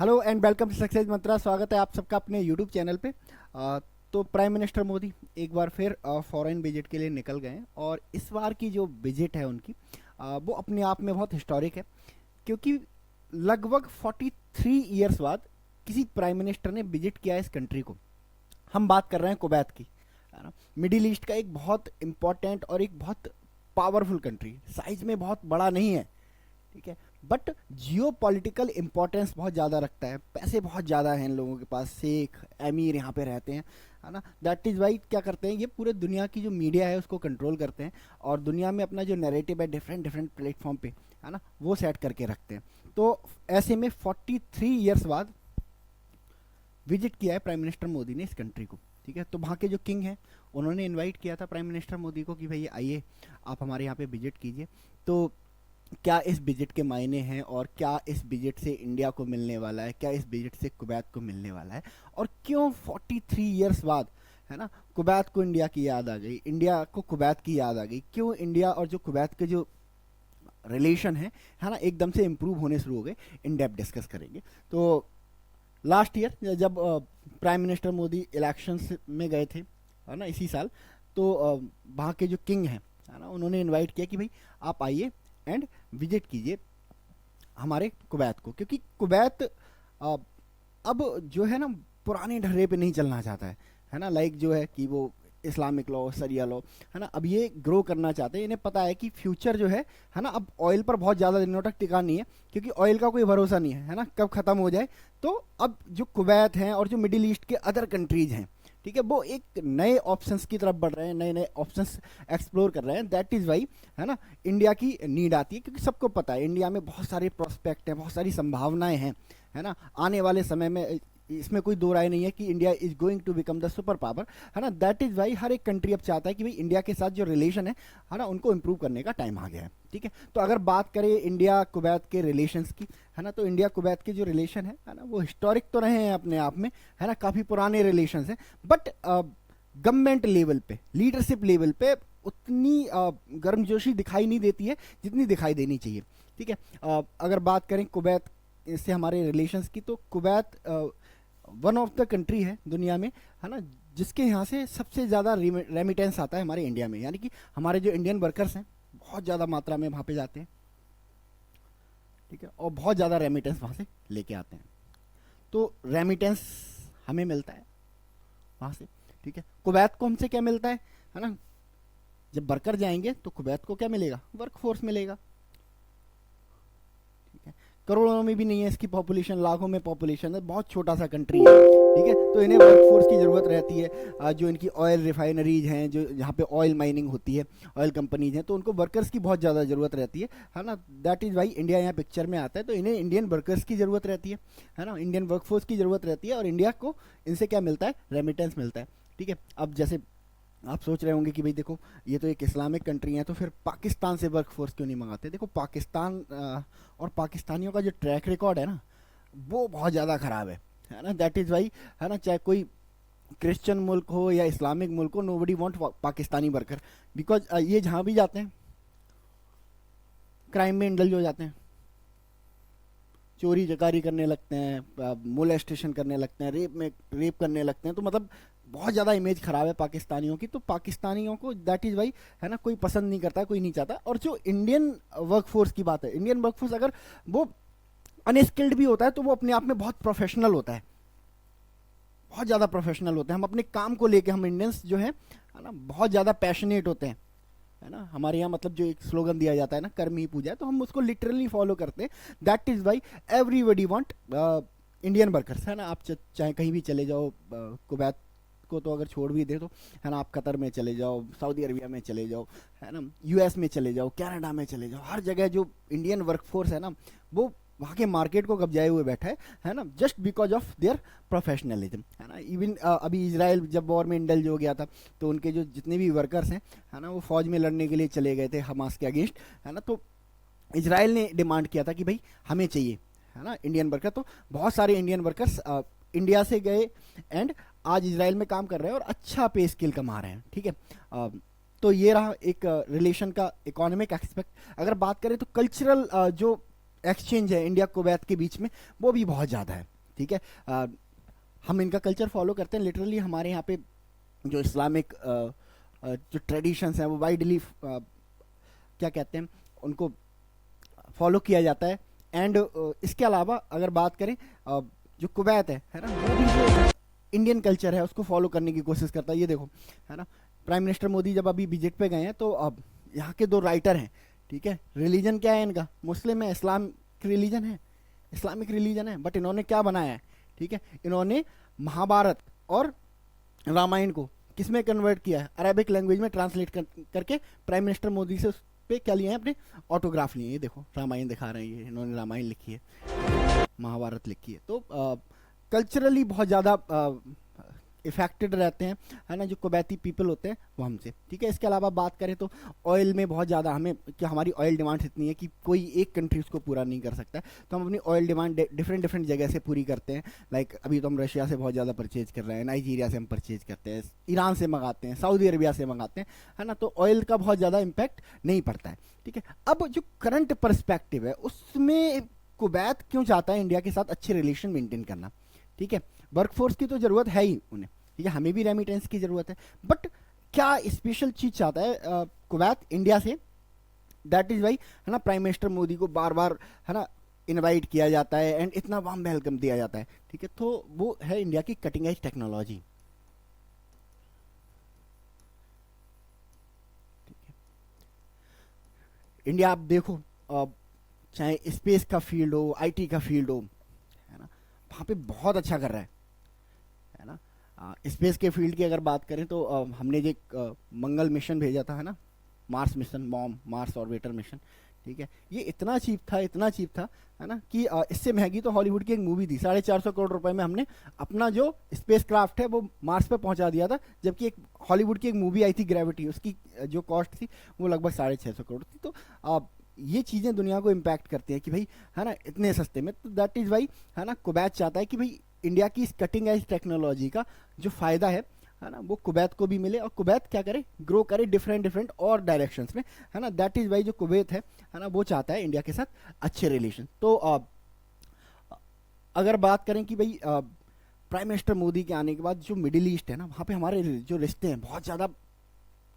Hello and welcome to success Mantra. स्वागत है आप सबका अपने यूट्यूब चैनल पे। तो प्राइम मिनिस्टर मोदी एक बार फिर फॉरेन विजिट के लिए निकल गए हैं और इस बार की जो विजिट है उनकी वो अपने आप में बहुत हिस्टोरिक है, क्योंकि लगभग 43 ईयर्स बाद किसी प्राइम मिनिस्टर ने विजिट किया है इस कंट्री को। हम बात कर रहे हैं कुवैत की, है ना। मिडिल ईस्ट का एक बहुत इंपॉर्टेंट और एक बहुत पावरफुल कंट्री, साइज में बहुत बड़ा नहीं है, ठीक है, बट जियो पॉलिटिकल इंपॉर्टेंस बहुत ज़्यादा रखता है। पैसे बहुत ज़्यादा हैं इन लोगों के पास, शेख अमीर यहाँ पे रहते हैं, है ना। दैट इज़ वाई क्या करते हैं, ये पूरे दुनिया की जो मीडिया है उसको कंट्रोल करते हैं और दुनिया में अपना जो नैरेटिव है डिफरेंट डिफरेंट प्लेटफॉर्म पे, है ना, वो सेट करके रखते हैं। तो ऐसे में 43 ईयर्स बाद विजिट किया है प्राइम मिनिस्टर मोदी ने इस कंट्री को, ठीक है। तो वहाँ के जो किंग हैं उन्होंने इनवाइट किया था प्राइम मिनिस्टर मोदी को कि भाई आइए आप हमारे यहाँ पे विजिट कीजिए। तो क्या इस विजिट के मायने हैं और क्या इस विजिट से इंडिया को मिलने वाला है, क्या इस विजिट से कुवैत को मिलने वाला है, और क्यों 43 ईयर्स बाद, है ना, कुवैत को इंडिया की याद आ गई, इंडिया को कुवैत की याद आ गई, क्यों इंडिया और जो कुवैत के जो रिलेशन है ना, एकदम से इम्प्रूव होने शुरू हो गए, इन डेप्थ डिस्कस करेंगे। तो लास्ट ईयर जब प्राइम मिनिस्टर मोदी इलेक्शंस में गए थे, है ना, इसी साल, तो वहाँ के जो किंग हैं, है ना, उन्होंने इनवाइट किया कि भाई आप आइए एंड विजिट कीजिए हमारे कुवैत को, क्योंकि कुवैत अब जो है ना पुराने ढर्रे पे नहीं चलना चाहता है ना। लाइक जो है कि वो इस्लामिक लॉ, सरिया लॉ, है ना, अब ये ग्रो करना चाहते हैं। इन्हें पता है कि फ्यूचर जो है ना, अब ऑयल पर बहुत ज़्यादा दिनों तक टिका नहीं है, क्योंकि ऑयल का कोई भरोसा नहीं है ना, कब ख़त्म हो जाए। तो अब जो कुवैत हैं और जो मिडिल ईस्ट के अदर कंट्रीज़ हैं, ठीक है, वो एक नए ऑप्शंस की तरफ बढ़ रहे हैं, नए नए ऑप्शंस एक्सप्लोर कर रहे हैं। दैट इज़ वाई, है ना, इंडिया की नीड आती है, क्योंकि सबको पता है इंडिया में बहुत सारे प्रोस्पेक्ट हैं, बहुत सारी संभावनाएं हैं, है ना। आने वाले समय में इसमें कोई दो राय नहीं है कि India is going to become the super power, है ना। दैट इज वाई हर एक कंट्री अब चाहता है कि भाई इंडिया के साथ जो रिलेशन है ना, उनको इम्प्रूव करने का टाइम आ गया है, ठीक है। तो अगर बात करें इंडिया कुवैत के रिलेशंस की, है ना, तो इंडिया कुवैत के जो रिलेशन है ना, वो हिस्टोरिक तो रहे हैं अपने आप में, है ना, काफ़ी पुराने रिलेशंस हैं, बट गवर्नमेंट लेवल पे, लीडरशिप लेवल पे उतनी गर्मजोशी दिखाई नहीं देती है जितनी दिखाई देनी चाहिए, ठीक है। अगर बात करें कुवैत से हमारे रिलेशंस की, तो Kuwait one of the country है दुनिया में, है ना, जिसके यहाँ से सबसे ज़्यादा रेमिटेंस आता है हमारे इंडिया में, यानी कि हमारे जो इंडियन वर्कर्स हैं बहुत ज़्यादा मात्रा में वहाँ पे जाते हैं, ठीक है, और बहुत ज़्यादा रेमिटेंस वहाँ से लेके आते हैं। तो रेमिटेंस हमें मिलता है वहाँ से, ठीक है। कुवैत को हमसे क्या मिलता है ना, जब वर्कर जाएंगे तो कुवैत को क्या मिलेगा, वर्क फोर्स मिलेगा, ठीक है। करोड़ों में भी नहीं है इसकी पॉपुलेशन, लाखों में पॉपुलेशन है, बहुत छोटा सा कंट्री है, ठीक है। तो इन्हें वर्क फोर्स की ज़रूरत रहती है। जो इनकी ऑयल रिफाइनरीज हैं, जो जहाँ पे ऑयल माइनिंग होती है, ऑयल कंपनीज हैं, तो उनको वर्कर्स की बहुत ज़्यादा ज़रूरत रहती है ना। दैट इज़ वाई इंडिया यहाँ पिक्चर में आता है। तो इन्हें इंडियन वर्कर्स की ज़रूरत रहती है ना, इंडियन वर्क फोर्स की ज़रूरत रहती है, और इंडिया को इनसे क्या मिलता है, रेमिटेंस मिलता है, ठीक है। अब जैसे आप सोच रहे होंगे कि भाई देखो ये तो एक इस्लामिक कंट्री है, तो फिर पाकिस्तान से वर्क फोर्स क्यों नहीं मंगाते। देखो पाकिस्तान और पाकिस्तानियों का जो ट्रैक रिकॉर्ड है ना, वो बहुत ज़्यादा ख़राब है ना। दैट इज़ वाई, है ना, चाहे कोई क्रिश्चियन मुल्क हो या इस्लामिक मुल्क हो, nobody want Pakistani worker, because ये जहाँ भी जाते हैं क्राइम में इंडल्ज हो जाते हैं, चोरी चकारी करने लगते हैं, मोलेस्टेशन करने लगते हैं, रेप करने लगते हैं। तो मतलब बहुत ज़्यादा इमेज खराब है पाकिस्तानियों की। तो पाकिस्तानियों को दैट इज़ वाई, है ना, कोई पसंद नहीं करता, कोई नहीं चाहता। और जो इंडियन वर्कफोर्स की बात है, इंडियन वर्कफोर्स अगर वो अनस्किल्ड भी होता है तो वो अपने आप में बहुत प्रोफेशनल होता है, बहुत ज़्यादा प्रोफेशनल होते हैं। हम अपने काम को लेके, हम इंडियंस जो है ना, बहुत ज़्यादा पैशनेट होते हैं, है ना। हमारे यहाँ मतलब जो एक स्लोगन दिया जाता है ना, कर्म ही पूजा, तो हम उसको लिटरली फॉलो करते हैं। That is why everybody want Indian workers, है ना। आप चाहे कहीं भी चले जाओ, कुवैत को तो अगर छोड़ भी दे तो, है ना, आप कतर में चले जाओ, सऊदी अरबिया में चले जाओ, है ना, यूएस में चले जाओ, कनाडा में चले जाओ, हर जगह जो इंडियन वर्कफोर्स है ना, वो वहाँ के मार्केट को कब्जाए हुए बैठा है ना, just because of their professionalism, है ना। इवन अभी इसराइल जब वॉर में इंडल्ज हो गया था, तो उनके जो जितने भी वर्कर्स हैं, है ना, वो फौज में लड़ने के लिए चले गए थे हमास के अगेंस्ट, है ना। तो इसराइल ने डिमांड किया था कि भाई हमें चाहिए, है ना, इंडियन वर्कर। तो बहुत सारे इंडियन वर्कर्स इंडिया से गए एंड आज इसराइल में काम कर रहे हैं और अच्छा पे स्किल कमा रहे हैं, ठीक है। तो ये रहा एक रिलेशन का इकोनॉमिक एस्पेक्ट। अगर बात करें तो कल्चरल जो एक्सचेंज है इंडिया कुवैत के बीच में वो भी बहुत ज़्यादा है। ठीक है, हम इनका कल्चर फॉलो करते हैं। लिटरली हमारे यहाँ पे जो इस्लामिक जो ट्रेडिशंस हैं वो वाइडली क्या कहते हैं उनको फॉलो किया जाता है। एंड इसके अलावा अगर बात करें जो कुवैत है ना, वो भी जो इंडियन कल्चर है उसको फॉलो करने की कोशिश करता है। ये देखो है ना, प्राइम मिनिस्टर मोदी जब अभी विजिट पे गए हैं तो अब यहाँ के 2 राइटर हैं। ठीक है, रिलीजन क्या है इनका, मुस्लिम है, इस्लामिक रिलीजन है, इस्लामिक रिलीजन है। बट इन्होंने क्या बनाया है, ठीक है, इन्होंने महाभारत और रामायण को किस में कन्वर्ट किया है, अरेबिक लैंग्वेज में ट्रांसलेट करके प्राइम मिनिस्टर मोदी से उस पे क्या लिए हैं, अपने ऑटोग्राफ लिए हैं। ये देखो रामायण दिखा रहे हैं, ये इन्होंने रामायण लिखी है, महाभारत लिखी है। तो कल्चरली बहुत ज़्यादा इफेक्टेड रहते हैं, है ना, जो कुवैती पीपल होते हैं वो हमसे। ठीक है, इसके अलावा बात करें तो ऑयल में बहुत ज़्यादा हमें, कि हमारी ऑयल डिमांड इतनी है कि कोई एक कंट्री उसको पूरा नहीं कर सकता है, तो हम अपनी ऑयल डिमांड डिफरेंट डिफरेंट जगह से पूरी करते हैं। लाइक अभी तो हम रशिया से बहुत ज़्यादा परचेज कर रहे हैं, नाइजीरिया से हम परचेज करते हैं, ईरान से मंगाते हैं, सऊदी अरबिया से मंगाते हैं, है ना, तो ऑयल का बहुत ज़्यादा इम्पैक्ट नहीं पड़ता है। ठीक है, अब जो करंट परस्पेक्टिव है उसमें कुवैत क्यों चाहता है इंडिया के साथ अच्छे रिलेशन मेंटेन करना। ठीक है, वर्कफोर्स की तो ज़रूरत है ही उन्हें, ठीक है, हमें भी रेमिटेंस की ज़रूरत है, बट क्या स्पेशल चीज़ चाहता है कुवैत इंडिया से, दैट इज़ वाई, है ना, प्राइम मिनिस्टर मोदी को बार बार, है ना, इनवाइट किया जाता है एंड इतना वार्म वेलकम दिया जाता है। ठीक है, तो वो है इंडिया की कटिंग एज टेक्नोलॉजी। इंडिया आप देखो, चाहे स्पेस का फील्ड हो, आईटी का फील्ड हो, है ना, वहाँ पे बहुत अच्छा कर रहा है ना। स्पेस के फील्ड की अगर बात करें तो हमने जो एक मंगल मिशन भेजा था, है ना, Mars mission, mom Mars orbiter mission. ठीक है, ये इतना चीप था, इतना चीप था, है ना, कि इससे महंगी तो हॉलीवुड की एक मूवी थी। 450 करोड़ रुपए में हमने अपना जो स्पेस क्राफ्ट है वो मार्स पे पहुंचा दिया था, जबकि एक हॉलीवुड की एक मूवी आई थी ग्रेविटी, उसकी जो कॉस्ट थी वो लगभग 650 करोड़ थी। तो ये चीज़ें दुनिया को इम्पैक्ट करती हैं कि भाई, है ना, इतने सस्ते में। तो दैट इज़ वाई, है ना, कुवैत चाहता है कि भाई इंडिया की इस कटिंग एज टेक्नोलॉजी का जो फ़ायदा है ना, वो कुवैत को भी मिले, और कुवैत क्या करे, ग्रो करे डिफरेंट डिफरेंट और डायरेक्शंस में, है ना। दैट इज़ वाई जो कुवैत है ना, वो चाहता है इंडिया के साथ अच्छे रिलेशन। तो अगर बात करें कि भाई प्राइम मिनिस्टर मोदी के आने के बाद जो मिडिल ईस्ट है ना, वहाँ पे हमारे जो रिश्ते हैं बहुत ज़्यादा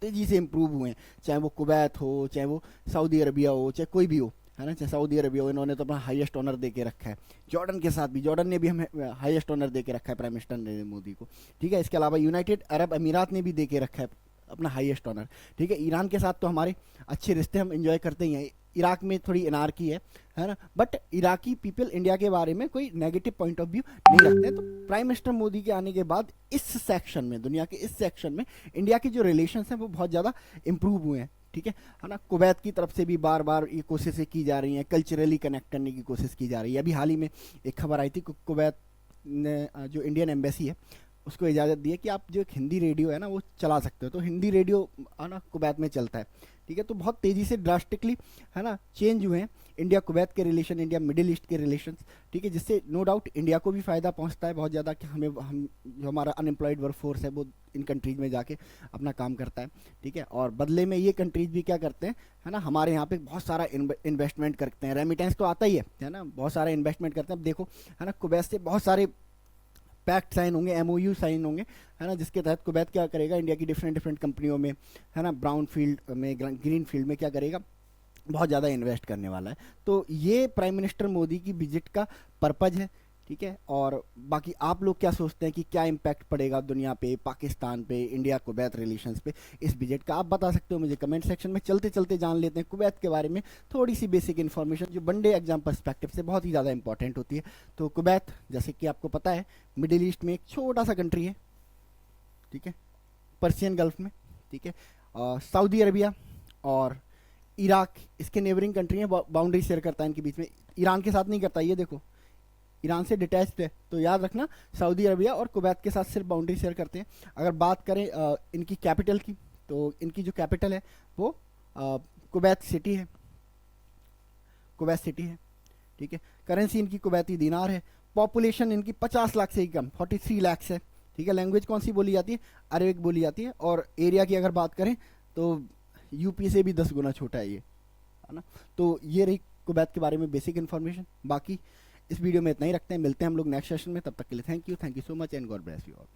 तेज़ी से इम्प्रूव हुए हैं। चाहे वो कुवैत हो, चाहे वो सऊदी अरबिया हो, चाहे कोई भी हो, है ना, चाहे सऊदी अरबिया हो, इन्होंने तो अपना हाईएस्ट ऑनर दे के रखा है। जॉर्डन के साथ भी, जॉर्डन ने भी हमें हाईएस्ट ऑनर दे के रखा है प्राइम मिनिस्टर नरेंद्र मोदी को। ठीक है, इसके अलावा यूनाइटेड अरब अमीरात ने भी दे के रखा है अपना हाईएस्ट ऑनर। ठीक है, ईरान के साथ तो हमारे अच्छे रिश्ते हम इंजॉय करते ही हैं। इराक में थोड़ी एनार्की है ना, बट इराकी पीपल इंडिया के बारे में कोई नेगेटिव पॉइंट ऑफ व्यू नहीं रखते। तो प्राइम मिनिस्टर मोदी के आने के बाद इस सेक्शन में, दुनिया के इस सेक्शन में इंडिया के जो रिलेशंस हैं वो बहुत ज़्यादा इंप्रूव हुए हैं। ठीक है ना, कुवैत की तरफ से भी बार बार ये कोशिशें की जा रही हैं, कल्चरली कनेक्ट करने की कोशिश की जा रही है। अभी हाल ही में एक खबर आई थी, कुवैत ने जो इंडियन एम्बेसी है उसको इजाज़त दी है कि आप जो एक हिंदी रेडियो है ना वो चला सकते हो। तो हिंदी रेडियो है ना कुवैत में चलता है। ठीक है, तो बहुत तेज़ी से ड्रास्टिकली, है ना, चेंज हुए हैं इंडिया कुवैत के रिलेशन, इंडिया मिडिल ईस्ट के रिलेशन। ठीक है, जिससे नो डाउट इंडिया को भी फ़ायदा पहुंचता है बहुत ज़्यादा, कि हम जो हमारा अनएम्प्लॉयड वर्क फोर्स है वो इन कंट्रीज़ में जाके अपना काम करता है। ठीक है, और बदले में ये कंट्रीज़ भी क्या करते हैं, है ना, हमारे यहाँ पे बहुत सारा इन्वेस्टमेंट करते हैं। रेमिटेंस तो आता ही है ना, बहुत सारा इन्वेस्टमेंट करते हैं। अब देखो, है ना, कुवैत से बहुत सारे पैक्ट साइन होंगे, एमओयू साइन होंगे, है ना, जिसके तहत कुवैत क्या करेगा, इंडिया की डिफरेंट डिफरेंट कंपनियों में, है ना, ब्राउन फील्ड में, ग्रीन फील्ड में क्या करेगा, बहुत ज़्यादा इन्वेस्ट करने वाला है। तो ये प्राइम मिनिस्टर मोदी की विजिट का पर्पज़ है। ठीक है, और बाकी आप लोग क्या सोचते हैं कि क्या इम्पैक्ट पड़ेगा दुनिया पे, पाकिस्तान पे, इंडिया कुवैत रिलेशंस पे इस विजिट का, आप बता सकते हो मुझे कमेंट सेक्शन में। चलते चलते जान लेते हैं कुवैत के बारे में थोड़ी सी बेसिक इन्फॉर्मेशन, जो वनडे एग्जाम परस्पेक्टिव से बहुत ही ज़्यादा इंपॉर्टेंट होती है। तो कुवैत, जैसे कि आपको पता है, मिडिल ईस्ट में एक छोटा सा कंट्री है। ठीक है, पर्सियन गल्फ में। ठीक है, सऊदी अरबिया और इराक इसके नेबरिंग कंट्री हैं, बाउंड्री शेयर करता है इनके बीच में। ईरान के साथ नहीं करता, ये देखो ईरान से डिटैच्ड है। तो याद रखना, सऊदी अरबिया और कुवैत के साथ सिर्फ बाउंड्री शेयर करते हैं। अगर बात करें इनकी कैपिटल की, तो इनकी जो कैपिटल है वो कुवैत सिटी है, कुवैत सिटी है। ठीक है, करेंसी इनकी कुवैती दिनार है। पॉपुलेशन इनकी 50 लाख से ही कम, 43 लाख है। ठीक है, लैंग्वेज कौन सी बोली जाती है, अरबिक बोली जाती है। और एरिया की अगर बात करें तो यूपी से भी 10 गुना छोटा है ये, है ना। तो ये रही कुवैत के बारे में बेसिक इन्फॉर्मेशन। बाकी इस वीडियो में इतना ही रखते हैं, मिलते हैं हम लोग नेक्स्ट सेशन में, तब तक के लिए thank you so much and God bless you all.